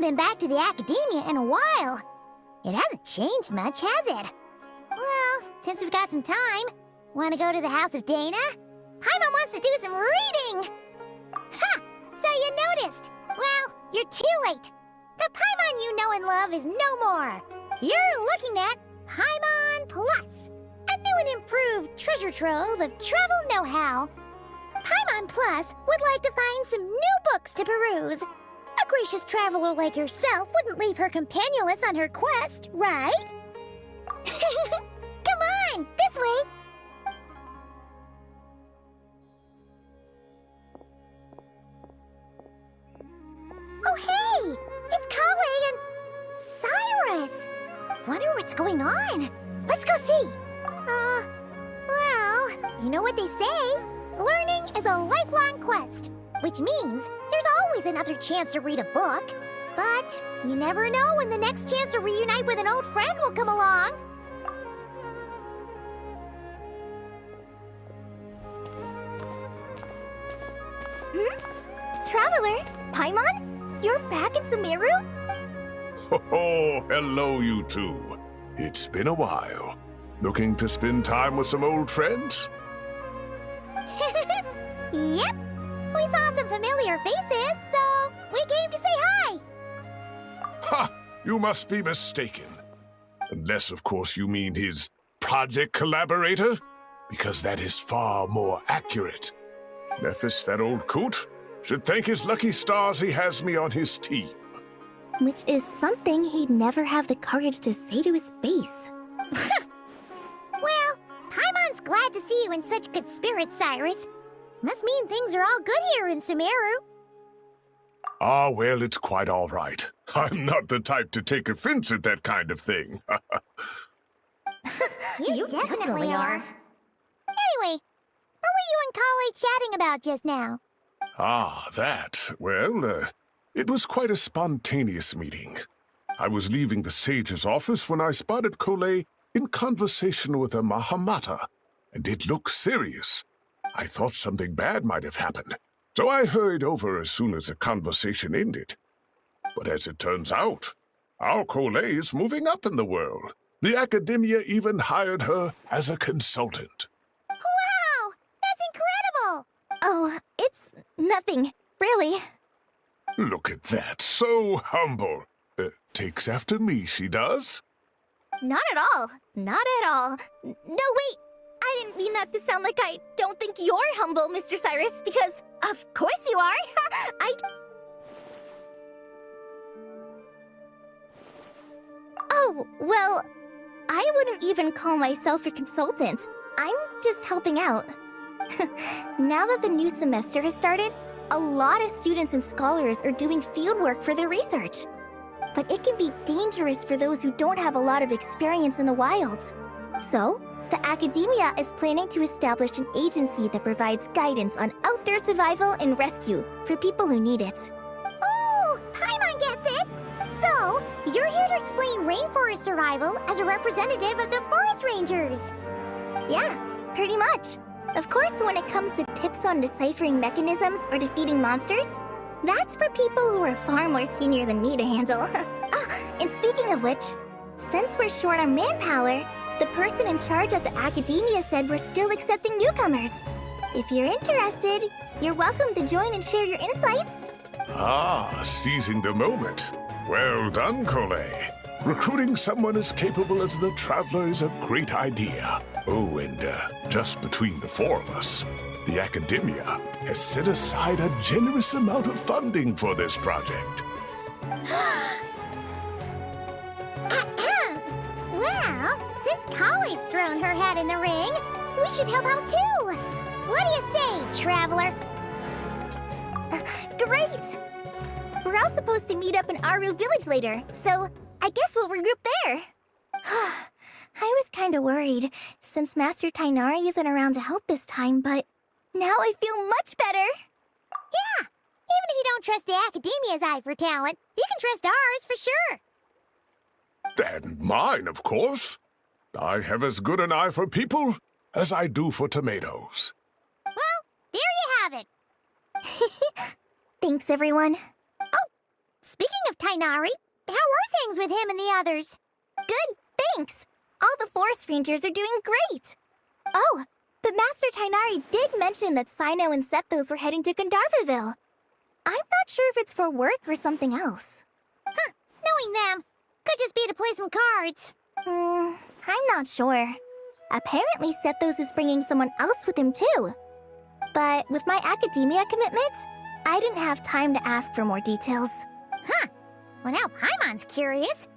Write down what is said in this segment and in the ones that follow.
haven't been back to the academia in a while. It hasn't changed much, has it? Well, since we've got some time, want to go to the house of Dana? Paimon wants to do some reading! Ha! So you noticed! Well, you're too late. The Paimon you know and love is no more. You're looking at Paimon Plus, a new and improved treasure trove of travel know-how. Paimon Plus would like to find some new books to peruse. A gracious traveler like yourself wouldn't leave her companionless on her quest, right? Come on, this way! Oh hey! It's Kale and Cyrus! Wonder what's going on. Let's go see! Well, you know what they say? Learning is a lifelong quest, which means there's always another chance to read a book. But you never know when the next chance to reunite with an old friend will come along. Traveler, Paimon? You're back in Sumeru? Oh, hello, you two. It's been a while. Looking to spend time with some old friends? Yep. We saw some familiar faces, so we came to say hi. Ha! You must be mistaken. Unless, of course, you mean his project collaborator? Because that is far more accurate. Nephis, that old coot, should thank his lucky stars he has me on his team. Which is something he'd never have the courage to say to his face. Well, Paimon's glad to see you in such good spirits, Cyrus. Must mean things are all good here in Sumeru. Ah, well, it's quite all right. I'm not the type to take offense at that kind of thing. You definitely are. Anyway, what were you and Kale chatting about just now? Ah, that. Well, it was quite a spontaneous meeting. I was leaving the sage's office when I spotted Kale in conversation with a Mahamata, and it looked serious. I thought something bad might have happened, so I hurried over as soon as the conversation ended. But as it turns out, our Kale is moving up in the world. The academia even hired her as a consultant. Wow! That's incredible! Oh, it's nothing, really. Look at that, so humble. Takes after me, she does. Not at all. Not at all. No, wait. I didn't mean that to sound like I don't think you're humble, Mr. Cyrus, because of course you are. Oh, well, I wouldn't even call myself a consultant. I'm just helping out. Now that the new semester has started, a lot of students and scholars are doing fieldwork for their research. But it can be dangerous for those who don't have a lot of experience in the wild. So, the academia is planning to establish an agency that provides guidance on outdoor survival and rescue for people who need it. Oh, Paimon gets it! So, you're here to explain rainforest survival as a representative of the forest rangers! Yeah, pretty much. Of course, when it comes to tips on deciphering mechanisms or defeating monsters, that's for people who are far more senior than me to handle. And speaking of which, since we're short on manpower, the person in charge at the academia said we're still accepting newcomers. If you're interested, you're welcome to join and share your insights. Ah, seizing the moment. Well done, Kale. Recruiting someone as capable as the Traveler is a great idea. Oh, and just between the four of us, the academia has set aside a generous amount of funding for this project. Well, since Kale's thrown her hat in the ring, we should help out too! What do you say, Traveler? Great! We're all supposed to meet up in Aru Village later, so I guess we'll regroup there. I was kinda worried, since Master Tainari isn't around to help this time, but now I feel much better. Yeah! Even if you don't trust the academia's eye for talent, you can trust ours for sure! And mine, of course. I have as good an eye for people as I do for tomatoes. Well, there you have it! Thanks, everyone. Oh, speaking of Tainari. How are things with him and the others? Good, thanks. All the forest rangers are doing great. Oh, but Master Tainari did mention that Sino and Sethos were heading to Gandharvaville. I'm not sure if it's for work or something else. Huh, knowing them. Could just be to play some cards. I'm not sure. Apparently Sethos is bringing someone else with him too. But with my academia commitment, I didn't have time to ask for more details. Huh. Well, now Paimon's curious.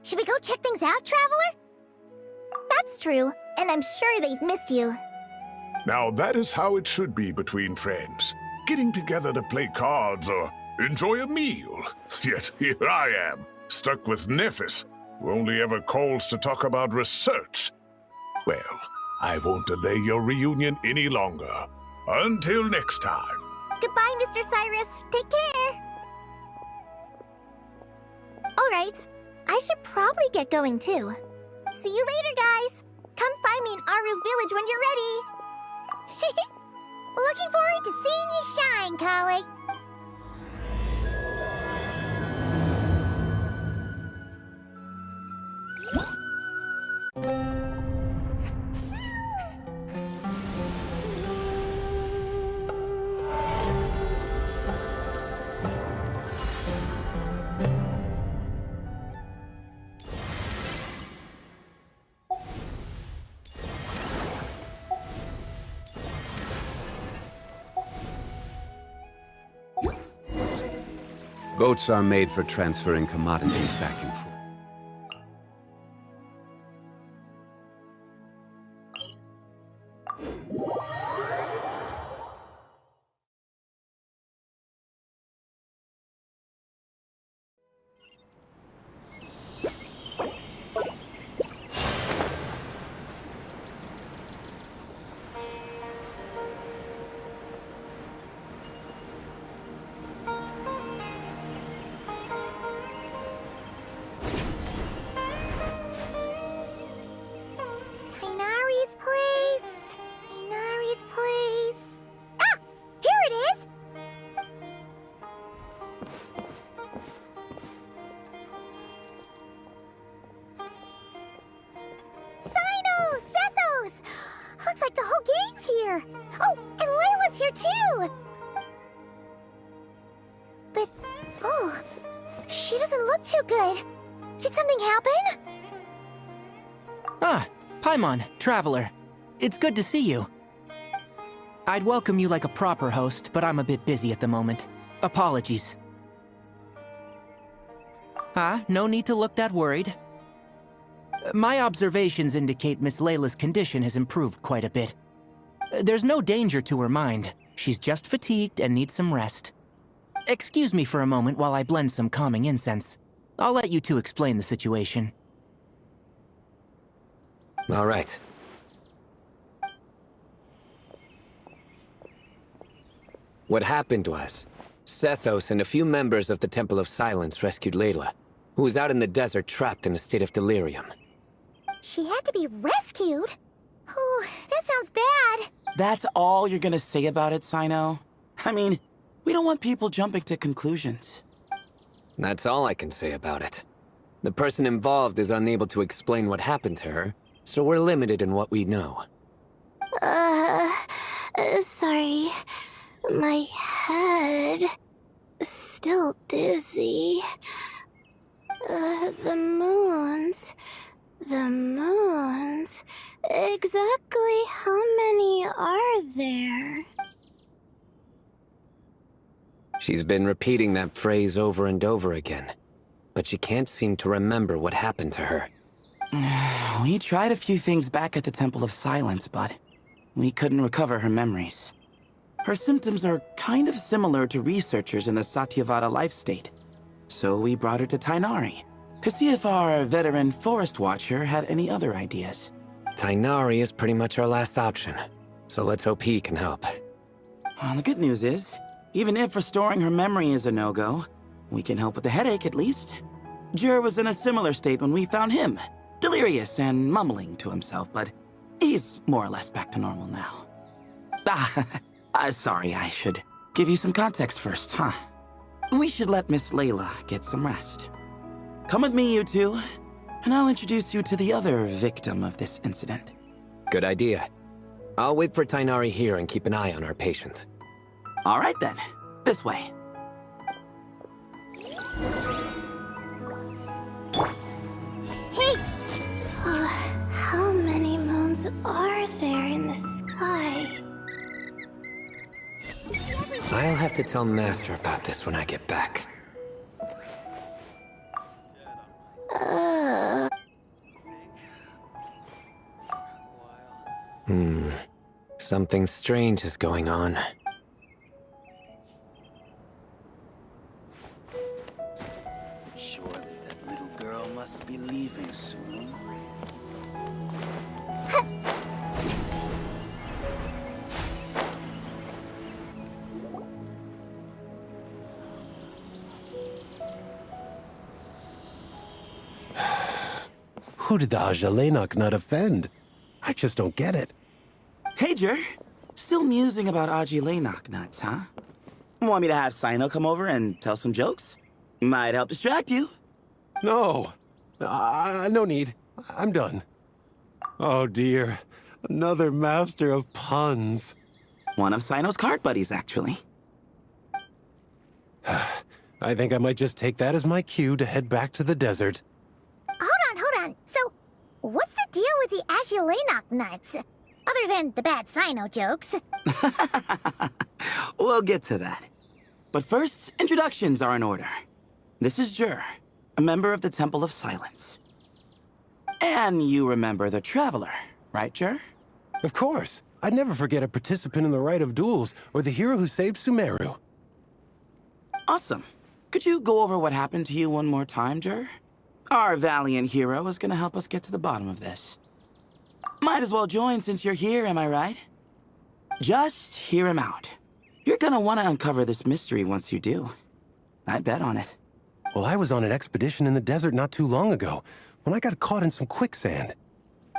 Should we go check things out, Traveler? That's true, and I'm sure they've missed you. Now that is how it should be between friends. Getting together to play cards or enjoy a meal. Yet here I am, stuck with Nephis, who only ever calls to talk about research. Well, I won't delay your reunion any longer. Until next time. Goodbye, Mr. Cyrus. Take care. Alright, I should probably get going too. See you later, guys. Come find me in Aru Village when you're ready. Looking forward to seeing you shine, Kale. Boats are made for transferring commodities back and forth. Tainari's place. Tainari's place. Ah! Here it is! Sino! Sethos! Looks like the whole gang's here. Oh, and Layla's here too! But, oh, she doesn't look too good. Did something happen? Ah, Paimon, Traveler. It's good to see you. I'd welcome you like a proper host, but I'm a bit busy at the moment. Apologies. No need to look that worried. My observations indicate Miss Layla's condition has improved quite a bit. There's no danger to her mind. She's just fatigued and needs some rest. Excuse me for a moment while I blend some calming incense. I'll let you two explain the situation. All right. What happened was, Sethos and a few members of the Temple of Silence rescued Layla, who was out in the desert trapped in a state of delirium. She had to be rescued? Oh, that sounds bad. That's all you're gonna say about it, Sino? I mean, we don't want people jumping to conclusions. That's all I can say about it. The person involved is unable to explain what happened to her, so we're limited in what we know. Sorry. My head... still dizzy. The moons... Exactly how many are there? She's been repeating that phrase over and over again, but she can't seem to remember what happened to her. We tried a few things back at the Temple of Silence, but we couldn't recover her memories. Her symptoms are kind of similar to researchers in the Satyavada life state. So we brought her to Tainari to see if our veteran forest watcher had any other ideas. Tainari is pretty much our last option, so let's hope he can help. Well, the good news is, even if restoring her memory is a no-go, we can help with the headache at least. Jur was in a similar state when we found him, delirious and mumbling to himself, but he's more or less back to normal now. Sorry, I should give you some context first, huh? We should let Miss Layla get some rest. Come with me, you two, and I'll introduce you to the other victim of this incident. Good idea. I'll wait for Tainari here and keep an eye on our patient. All right then, this way. Hey! How many moons are there in the sky? I'll have to tell Master about this when I get back. Something strange is going on. Surely that little girl must be leaving soon. Who did the Ajalenok nut offend? I just don't get it. Hey, Jer. Still musing about Aji nuts, huh? Want me to have Sino come over and tell some jokes? Might help distract you. No. No need. I'm done. Oh dear. Another master of puns. One of Sino's card buddies, actually. I think I might just take that as my cue to head back to the desert. Hold on. So, what's the deal with the Agilenok nuts? Other than the bad Sino jokes. We'll get to that. But first, introductions are in order. This is Jer, a member of the Temple of Silence. And you remember the Traveler, right, Jer? Of course. I'd never forget a participant in the Rite of Duels or the hero who saved Sumeru. Awesome. Could you go over what happened to you one more time, Jer? Our valiant hero is gonna help us get to the bottom of this. Might as well join since you're here, am I right? Just hear him out. You're gonna want to uncover this mystery once you do. I bet on it. Well, I was on an expedition in the desert not too long ago when I got caught in some quicksand.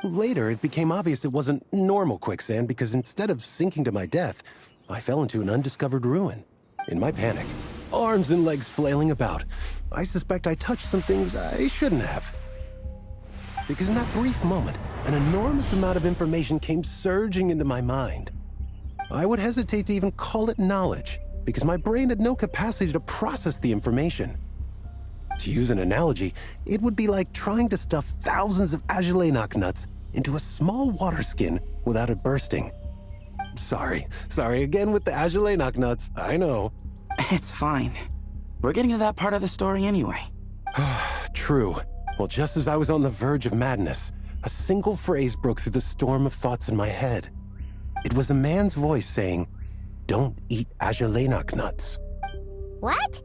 Later, it became obvious it wasn't normal quicksand because instead of sinking to my death, I fell into an undiscovered ruin. In my panic, arms and legs flailing about, I suspect I touched some things I shouldn't have. Because in that brief moment, an enormous amount of information came surging into my mind. I would hesitate to even call it knowledge, because my brain had no capacity to process the information. To use an analogy, it would be like trying to stuff thousands of Agilenok nuts into a small water skin without it bursting. Sorry again with the Agilenok nuts, I know. It's fine. We're getting to that part of the story anyway. True. Well, just as I was on the verge of madness, a single phrase broke through the storm of thoughts in my head. It was a man's voice saying, "Don't eat Agilenok nuts." What?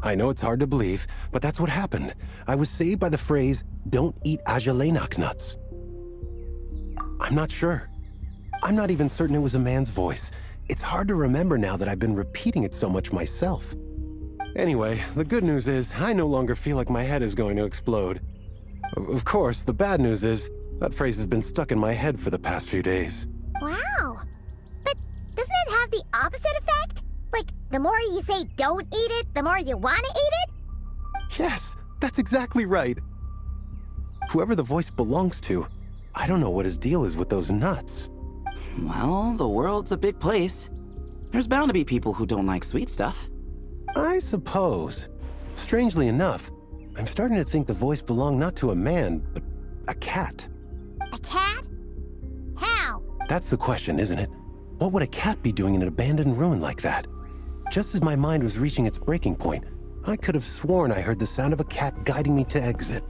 I know it's hard to believe, but that's what happened. I was saved by the phrase, "Don't eat Agilenok nuts." I'm not sure. I'm not even certain it was a man's voice. It's hard to remember now that I've been repeating it so much myself. Anyway, the good news is I no longer feel like my head is going to explode. Of course, the bad news is that phrase has been stuck in my head for the past few days. Wow. But doesn't it have the opposite effect? Like, the more you say don't eat it, the more you want to eat it? Yes, that's exactly right. Whoever the voice belongs to, I don't know what his deal is with those nuts. Well, the world's a big place. There's bound to be people who don't like sweet stuff. I suppose. Strangely enough, I'm starting to think the voice belonged not to a man, but a cat. A cat? How? That's the question, isn't it? What would a cat be doing in an abandoned ruin like that? Just as my mind was reaching its breaking point, I could have sworn I heard the sound of a cat guiding me to exit.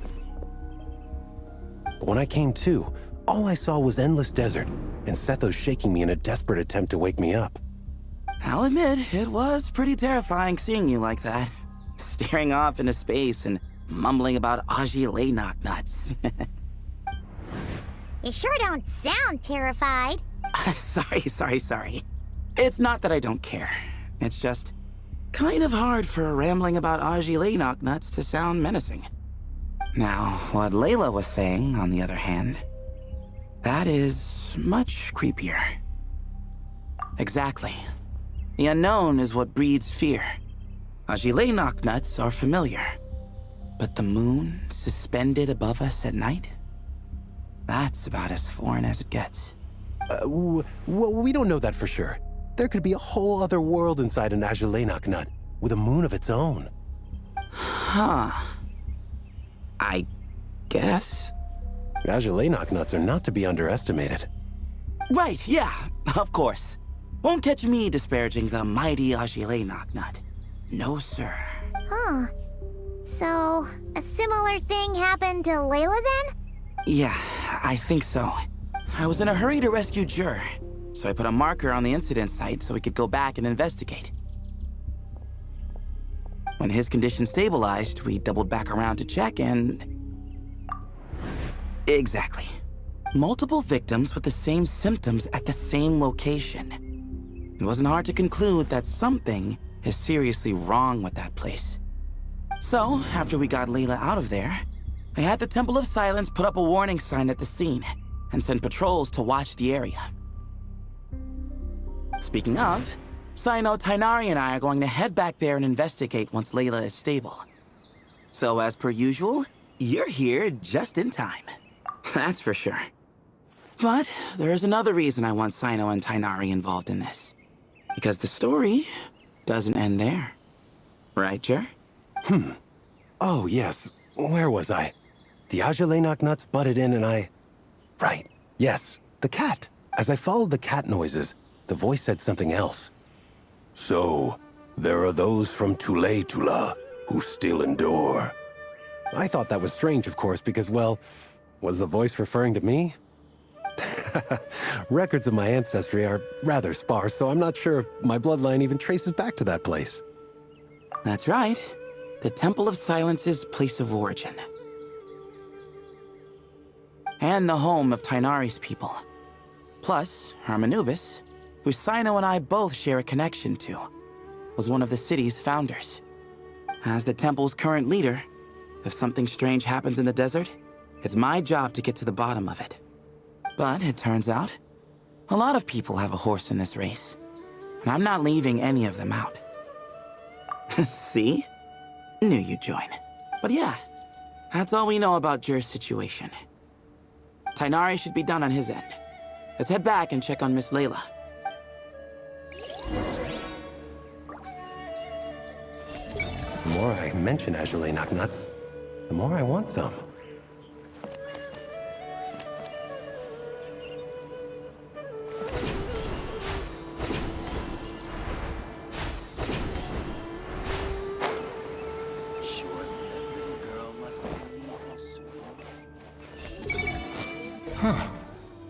But when I came to, all I saw was endless desert, and Sethos shaking me in a desperate attempt to wake me up. I'll admit, it was pretty terrifying seeing you like that. Staring off into space and mumbling about Agilenok nuts. You sure don't sound terrified. Sorry. It's not that I don't care. It's just kind of hard for rambling about Agilenok nuts to sound menacing. Now, what Layla was saying, on the other hand, that is much creepier. Exactly. The unknown is what breeds fear. Agile knocknuts are familiar. But the moon suspended above us at night? That's about as foreign as it gets. Well, we don't know that for sure. There could be a whole other world inside an Agile knocknut, with a moon of its own. Huh. I guess. Agile knocknuts are not to be underestimated. Right, yeah, of course. Won't catch me disparaging the mighty Agile knocknut. No, sir. Huh. So, a similar thing happened to Layla then? Yeah, I think so. I was in a hurry to rescue Jur, so I put a marker on the incident site so we could go back and investigate. When his condition stabilized, we doubled back around to check and... Exactly. Multiple victims with the same symptoms at the same location. It wasn't hard to conclude that something is seriously wrong with that place. So, after we got Layla out of there, I had the Temple of Silence put up a warning sign at the scene and send patrols to watch the area. Speaking of, Sino, Tainari, and I are going to head back there and investigate once Layla is stable. So as per usual, you're here just in time. That's for sure. But there is another reason I want Sino and Tainari involved in this. Because the story doesn't end there. Right, Jer? Oh, yes. Where was I? The Agile knocknuts butted in and I... Right. Yes. The cat. As I followed the cat noises, the voice said something else. So, there are those from Tula who still endure. I thought that was strange, of course, because, well, was the voice referring to me? Records of my ancestry are rather sparse, so I'm not sure if my bloodline even traces back to that place. That's right. The Temple of Silence's place of origin. And the home of Tainari's people. Plus, Hermanubis, who Sino and I both share a connection to, was one of the city's founders. As the temple's current leader, if something strange happens in the desert, it's my job to get to the bottom of it. But it turns out, a lot of people have a horse in this race, and I'm not leaving any of them out. See? Knew you'd join. But yeah, that's all we know about Jur's situation. Tainari should be done on his end. Let's head back and check on Miss Layla. The more I mention Agile knocknuts, the more I want some. Huh.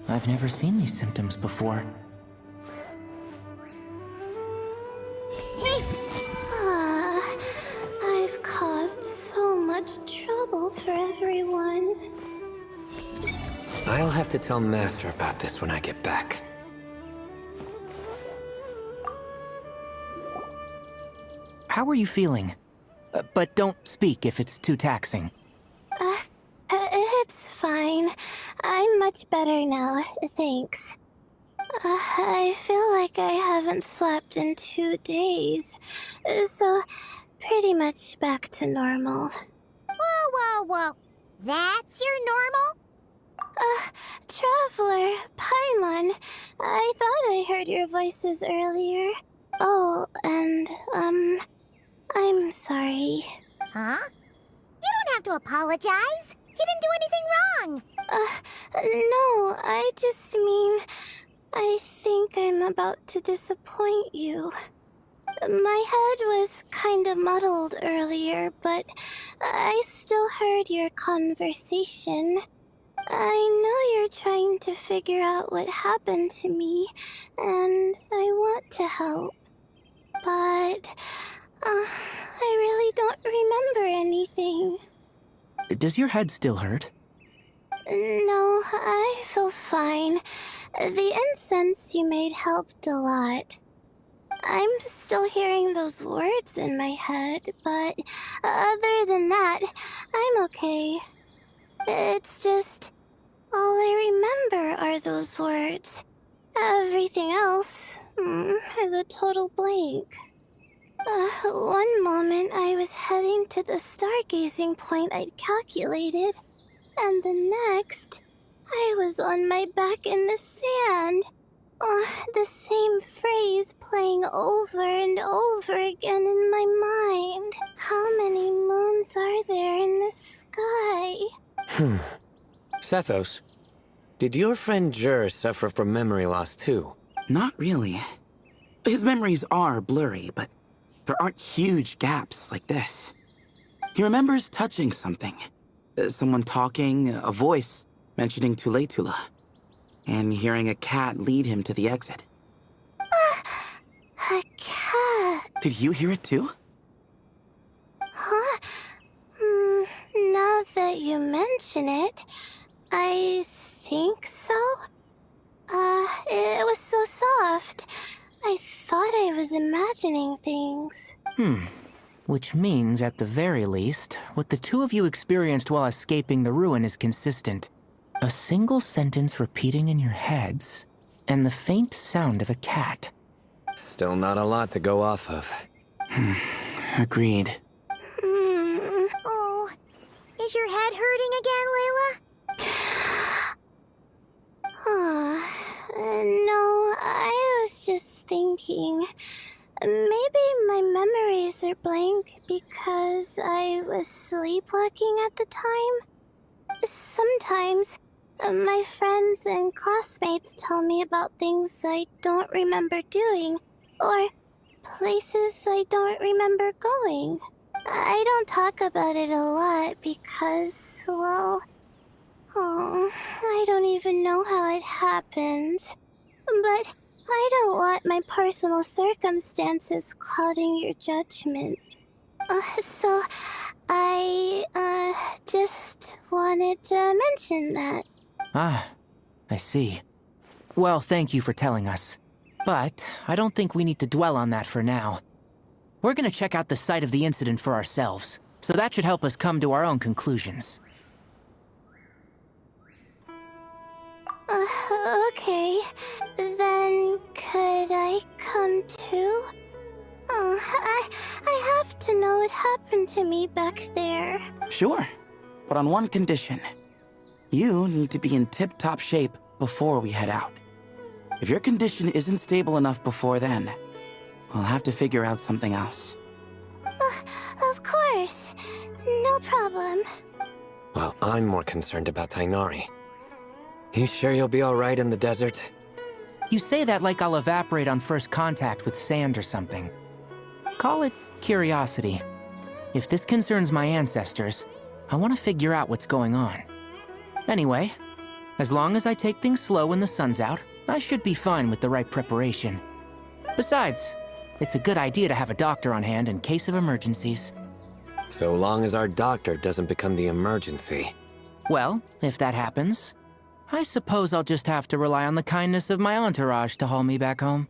I've never seen these symptoms before. I've caused so much trouble for everyone. I'll have to tell Master about this when I get back. How are you feeling? But don't speak if it's too taxing. It's fine. I'm much better now, thanks. I feel like I haven't slept in 2 days, so pretty much back to normal. Whoa. That's your normal? Traveler, Paimon, I thought I heard your voices earlier. Oh, and, I'm sorry. Huh? You don't have to apologize. He didn't do anything wrong. No, I just mean, I think I'm about to disappoint you. My head was kinda muddled earlier, but I still heard your conversation. I know you're trying to figure out what happened to me, and I want to help. But, I really don't remember anything. Does your head still hurt? No, I feel fine. The incense you made helped a lot. I'm still hearing those words in my head, but other than that, I'm okay. It's just, all I remember are those words. Everything else is a total blank. One moment I was heading to the stargazing point I'd calculated, and the next, I was on my back in the sand. The same phrase playing over and over again in my mind. How many moons are there in the sky? Sethos, did your friend Jur suffer from memory loss too? Not really. His memories are blurry, but there aren't huge gaps like this. He remembers touching something. Someone talking, a voice mentioning Tuletula, and hearing a cat lead him to the exit. A cat. Did you hear it too? Huh? Now that you mention it, I think so. It was so soft. I thought I was imagining things. Which means, at the very least, what the two of you experienced while escaping the ruin is consistent. A single sentence repeating in your heads, and the faint sound of a cat. Still not a lot to go off of. Agreed. Oh, is your head hurting again, Layla? No, I was just thinking. Maybe my memories are blank because I was sleepwalking at the time. Sometimes, my friends and classmates tell me about things I don't remember doing, or places I don't remember going. I don't talk about it a lot because, well, I don't even know how it happened. But I don't want my personal circumstances clouding your judgment. So I, just wanted to mention that. Ah, I see. Well, thank you for telling us. But I don't think we need to dwell on that for now. We're gonna check out the site of the incident for ourselves, so that should help us come to our own conclusions. Okay. Then could I come too? I have to know what happened to me back there. Sure, but on one condition. You need to be in tip-top shape before we head out. If your condition isn't stable enough before then, we'll have to figure out something else. Of course. No problem. Well, I'm more concerned about Tainari. You sure you'll be alright in the desert? You say that like I'll evaporate on first contact with sand or something. Call it curiosity. If this concerns my ancestors, I want to figure out what's going on. Anyway, as long as I take things slow when the sun's out, I should be fine with the right preparation. Besides, it's a good idea to have a doctor on hand in case of emergencies. So long as our doctor doesn't become the emergency. Well, if that happens, I suppose I'll just have to rely on the kindness of my entourage to haul me back home.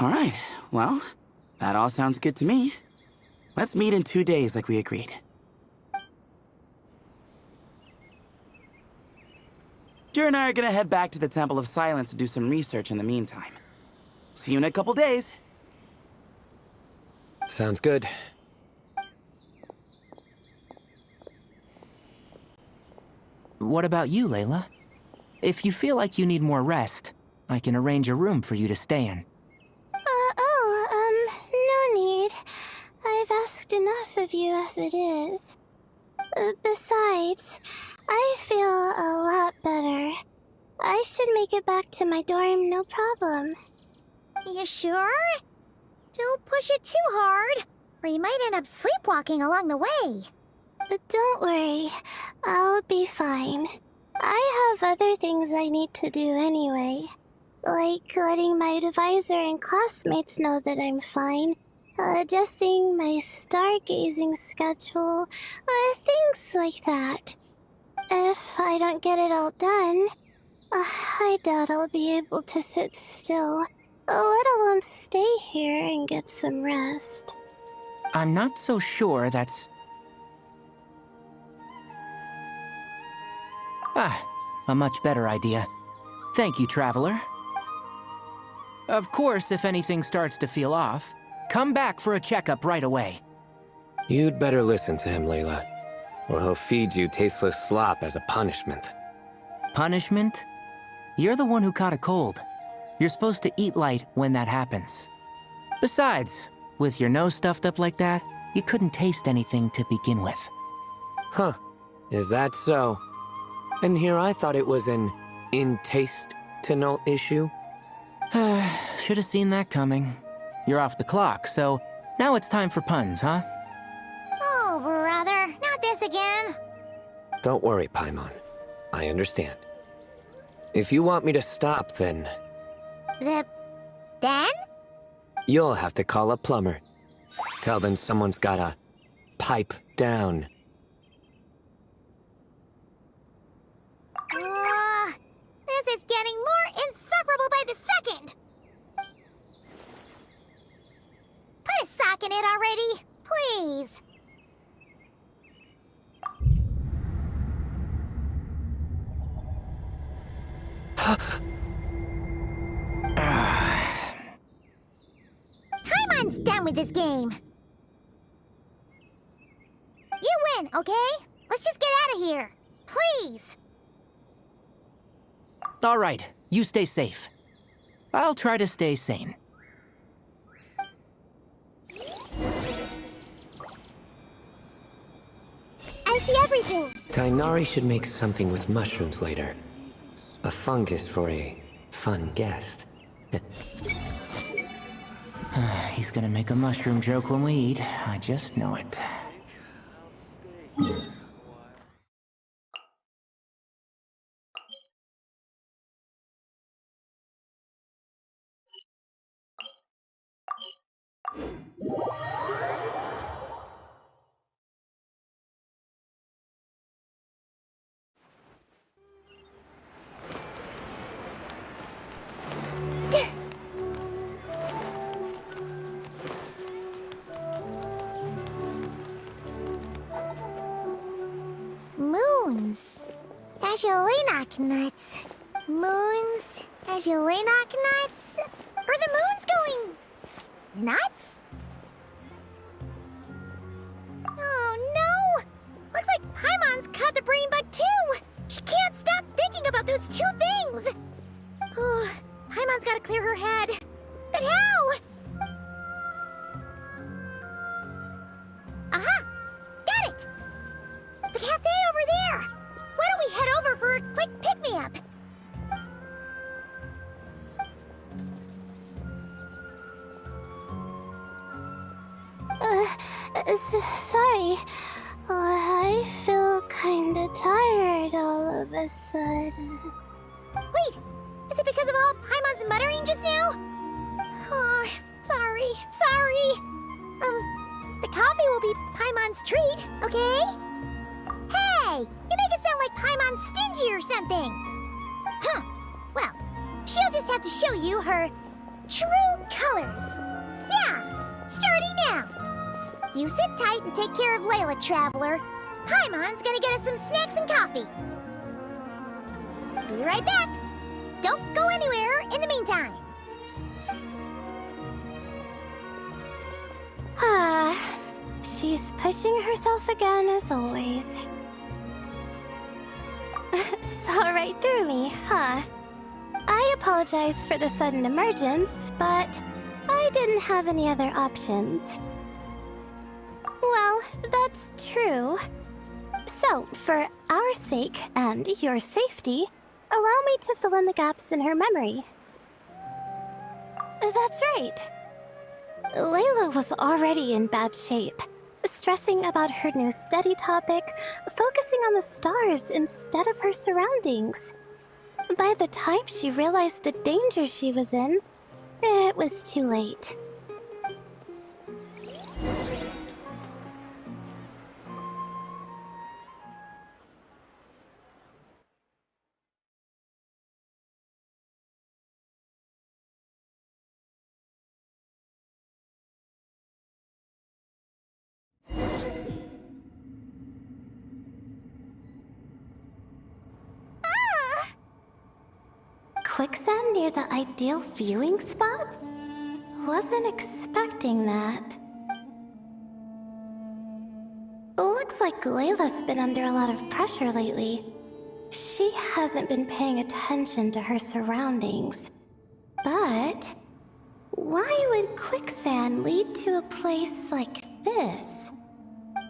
All right, well, that all sounds good to me. Let's meet in 2 days like we agreed. Jer and I are gonna head back to the Temple of Silence to do some research in the meantime. See you in a couple days. Sounds good. What about you, Layla? If you feel like you need more rest, I can arrange a room for you to stay in. No need. I've asked enough of you as it is. Besides, I feel a lot better. I should make it back to my dorm, no problem. You sure? Don't push it too hard, or you might end up sleepwalking along the way. Don't worry, I'll be fine. I have other things I need to do anyway. Like letting my advisor and classmates know that I'm fine, adjusting my stargazing schedule, things like that. If I don't get it all done, I doubt I'll be able to sit still, let alone stay here and get some rest. I'm not so sure that's... a much better idea. Thank you, Traveler. Of course, if anything starts to feel off, come back for a checkup right away. You'd better listen to him, Layla, or he'll feed you tasteless slop as a punishment. Punishment? You're the one who caught a cold. You're supposed to eat light when that happens. Besides, with your nose stuffed up like that, you couldn't taste anything to begin with. Huh. Is that so? And here I thought it was an in-taste-to-no issue. Should have seen that coming. You're off the clock, so now it's time for puns, huh? Oh, brother, not this again. Don't worry, Paimon. I understand. If you want me to stop, then Then? you'll have to call a plumber. Tell them someone's gotta pipe down. This is getting more insufferable by the second. Put a sock in it already, please. Paimon's done with this game. You win, okay? Let's just get out of here. Please. All right, you stay safe. I'll try to stay sane. I see everything. Tainari should make something with mushrooms later. A fungus for a fun guest. He's gonna make a mushroom joke when we eat. I just know it. Moons. Ashalinak nuts. Moons. Ashalinak nuts. Are the moons going nuts? Oh no! Looks like Paimon's caught the brain bug too! She can't stop thinking about those two things! Oh, Paimon's gotta clear her head. But how? Aha! Got it! The cafe over there! Why don't we head over for a quick pick-me-up? Sorry. I feel kinda tired all of a sudden. Wait! Is it because of all Paimon's muttering just now? Oh, sorry. The coffee will be Paimon's treat, okay? Hey! You make it sound like Paimon's stingy or something! Huh. Well, she'll just have to show you her true colors. Yeah! Starting now! You sit tight and take care of Layla, Traveler. Paimon's gonna get us some snacks and coffee. Be right back. Don't go anywhere in the meantime. She's pushing herself again as always. Saw right through me, huh? I apologize for the sudden emergence, but I didn't have any other options. Well, that's true. So, for our sake and your safety, allow me to fill in the gaps in her memory. That's right. Layla was already in bad shape, stressing about her new study topic, focusing on the stars instead of her surroundings. By the time she realized the danger she was in, it was too late. Quicksand near the ideal viewing spot? wasn't expecting that. Looks like Layla's been under a lot of pressure lately. She hasn't been paying attention to her surroundings. But why would quicksand lead to a place like this?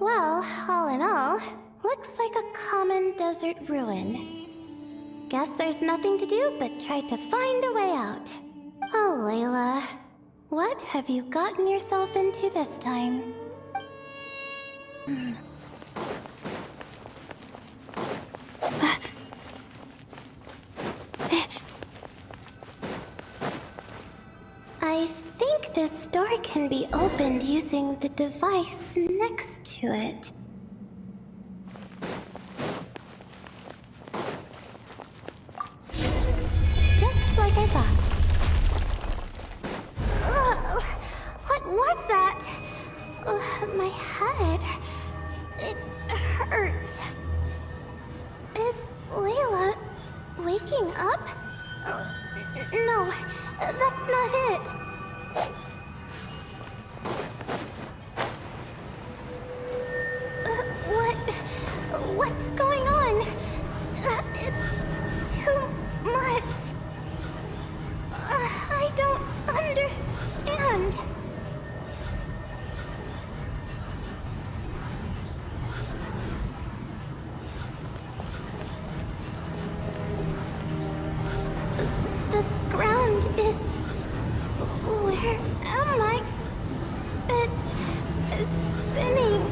Well, all in all, looks like a common desert ruin. Guess there's nothing to do but try to find a way out. Oh, Layla, what have you gotten yourself into this time? I think this door can be opened using the device next to it. Just like I thought. Ugh, what was that? My head. It hurts. Is Layla waking up? No, that's not it. What's going on? It's too much. I don't understand. The ground is... Where am I? It's spinning.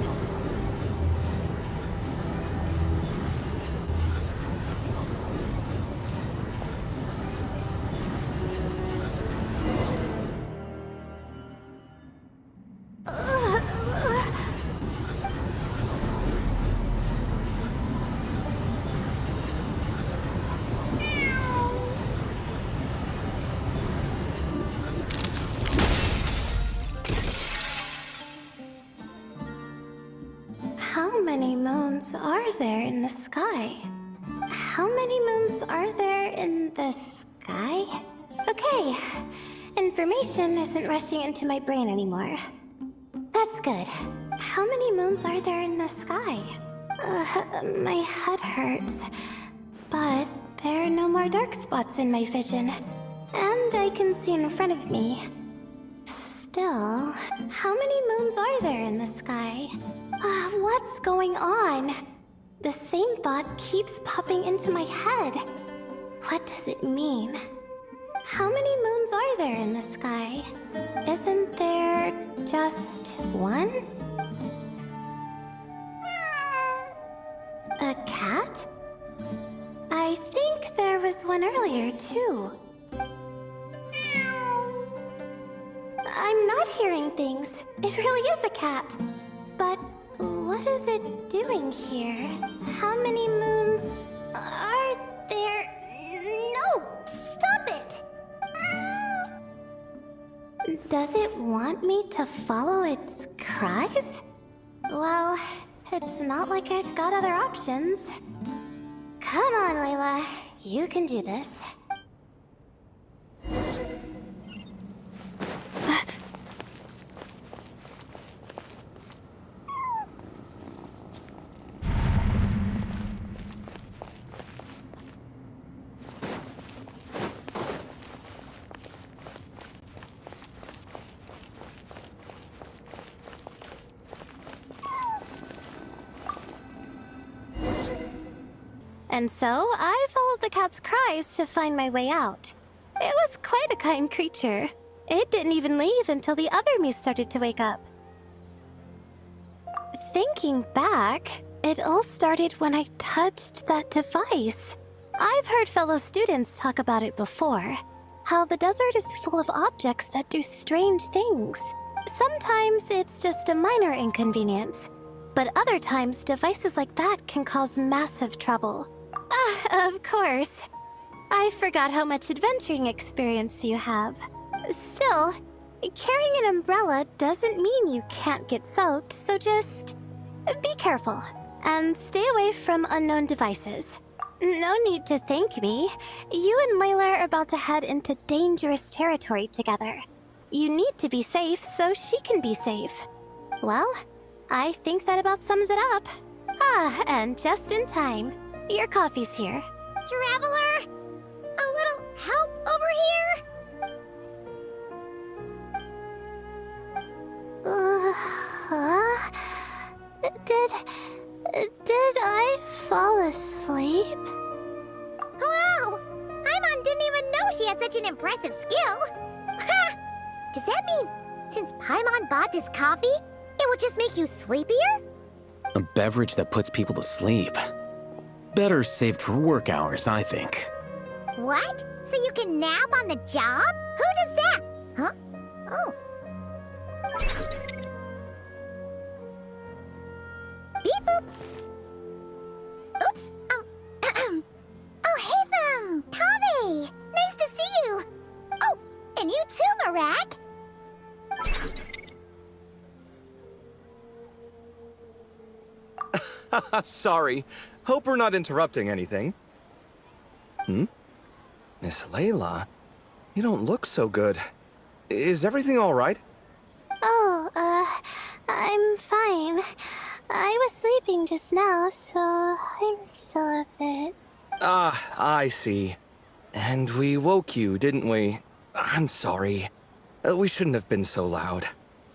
How many moons are there in the sky? How many moons are there in the sky? Okay, information isn't rushing into my brain anymore. That's good. How many moons are there in the sky? My head hurts. But there are no more dark spots in my vision. And I can see in front of me. Still, how many moons are there in the sky? What's going on? The same thought keeps popping into my head. What does it mean? How many moons are there in the sky? Isn't there just one? A cat? I think there was one earlier, too. I'm not hearing things. It really is a cat. But what is it doing here? How many moons are there? No! Stop it! Does it want me to follow its cries? Well, it's not like I've got other options. Come on, Layla. You can do this. And so, I followed the cat's cries to find my way out. It was quite a kind creature. It didn't even leave until the other me started to wake up. Thinking back, it all started when I touched that device. I've heard fellow students talk about it before. How the desert is full of objects that do strange things. Sometimes it's just a minor inconvenience, but other times devices like that can cause massive trouble. Of course. I forgot how much adventuring experience you have. Still, carrying an umbrella doesn't mean you can't get soaked, so just be careful and stay away from unknown devices. No need to thank me. You and Layla are about to head into dangerous territory together. You need to be safe so she can be safe. Well, I think that about sums it up. Ah, and just in time. Your coffee's here. Traveler! A little help over here? Did I fall asleep? Wow! Paimon didn't even know she had such an impressive skill. Ha! Does that mean since Paimon bought this coffee, it would just make you sleepier? A beverage that puts people to sleep. Better saved for work hours, I think. What? So you can nap on the job? Who does that? Huh? Oh. Beep boop. Oops. Oh, hey, Kaveh! Nice to see you! Oh, and you too, Marak! Sorry. Hope we're not interrupting anything. Miss Layla, you don't look so good. Is everything all right? Oh, I'm fine. I was sleeping just now, so I'm still a bit... Ah, I see. And we woke you, didn't we? I'm sorry. We shouldn't have been so loud.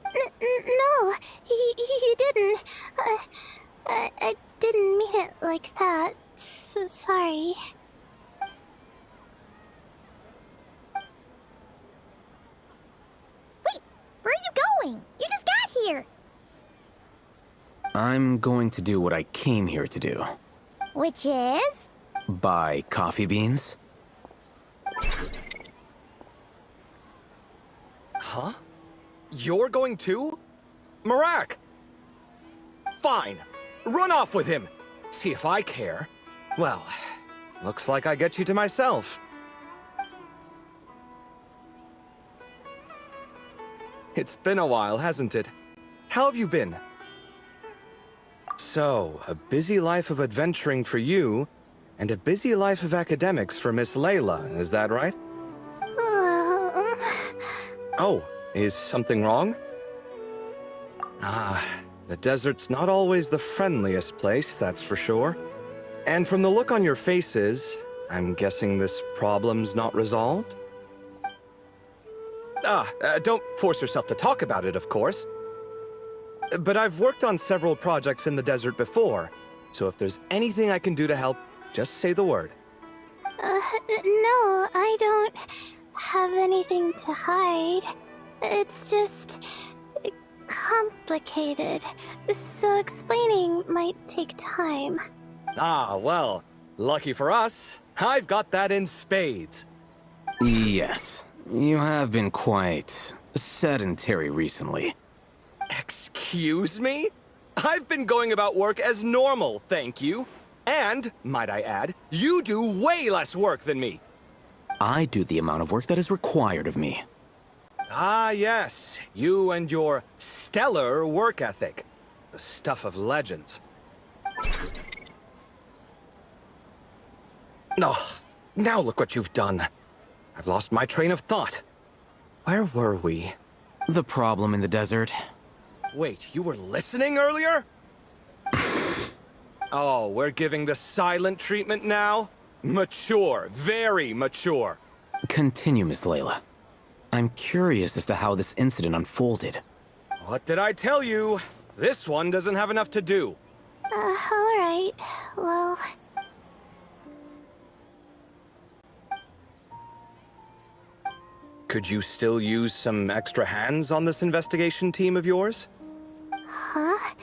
No, you didn't. I didn't mean it like that. Sorry. Wait, where are you going? You just got here. I'm going to do what I came here to do. Which is? Buy coffee beans. Huh? You're going too? Marak! Fine. Run off with him. See if I care. Well, looks like I get you to myself. It's been a while, hasn't it? How have you been? So, a busy life of adventuring for you, and a busy life of academics for Miss Layla, is that right? Oh, is something wrong? Ah, the desert's not always the friendliest place, that's for sure. And from the look on your faces, I'm guessing this problem's not resolved? Don't force yourself to talk about it, of course. But I've worked on several projects in the desert before, so if there's anything I can do to help, just say the word. No, I don't have anything to hide. It's just... complicated, so explaining might take time. Ah, well, lucky for us, I've got that in spades. Yes, you have been quite sedentary recently. Excuse me? I've been going about work as normal, thank you. And, might I add, you do way less work than me. I do the amount of work that is required of me. Ah, yes. You and your stellar work ethic. The stuff of legends. Oh, now look what you've done. I've lost my train of thought. Where were we? The problem in the desert. Wait, you were listening earlier? Oh, we're giving the silent treatment now? Mature, very mature. Continue, Miss Layla. I'm curious as to how this incident unfolded. What did I tell you? This one doesn't have enough to do. Alright. Well... Could you still use some extra hands on this investigation team of yours? Huh?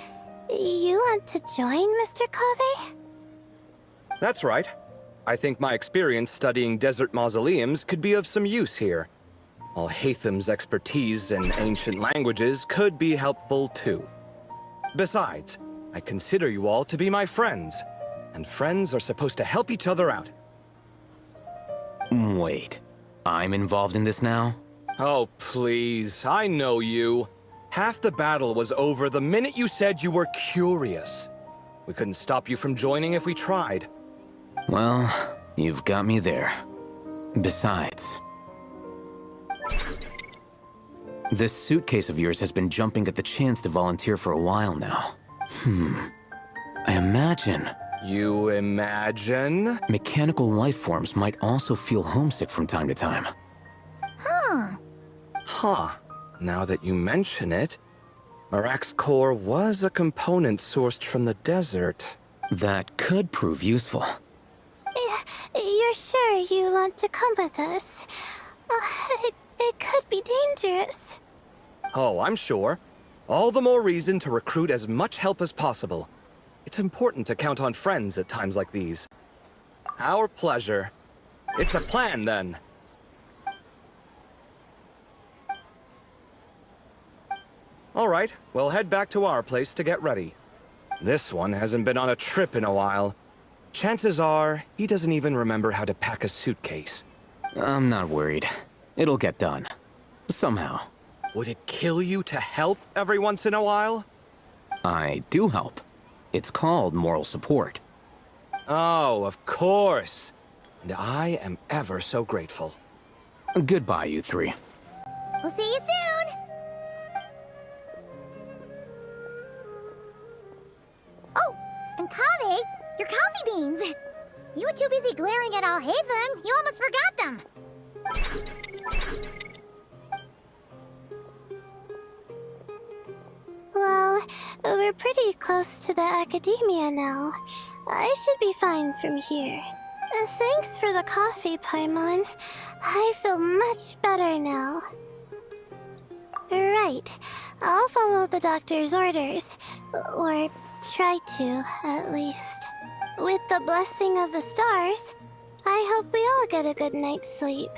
You want to join, Mr. Kaveh? That's right. I think my experience studying desert mausoleums could be of some use here. While Haytham's expertise in ancient languages could be helpful too. Besides, I consider you all to be my friends, and friends are supposed to help each other out. Wait, I'm involved in this now? Oh, please, I know you. Half the battle was over the minute you said you were curious. We couldn't stop you from joining if we tried. Well, you've got me there. Besides... This suitcase of yours has been jumping at the chance to volunteer for a while now. I imagine You imagine? mechanical life forms might also feel homesick from time to time. Huh. Huh. Now that you mention it, Marak's core was a component sourced from the desert. That could prove useful. You're sure you want to come with us? It could be dangerous. Oh, I'm sure. All the more reason to recruit as much help as possible. It's important to count on friends at times like these. Our pleasure. It's a plan, then. All right, we'll head back to our place to get ready. This one hasn't been on a trip in a while. Chances are, he doesn't even remember how to pack a suitcase. I'm not worried. It'll get done. Somehow. Would it kill you to help every once in a while? I do help. It's called moral support. Oh, of course. And I am ever so grateful. Goodbye, you three. We'll see you soon! Oh, and Kaveh, your coffee beans! You were too busy glaring at all Hatham, you almost forgot them! Well, we're pretty close to the academia now. I should be fine from here. Thanks for the coffee, Paimon. I feel much better now. Right. I'll follow the doctor's orders. Or try to, at least. With the blessing of the stars, I hope we all get a good night's sleep.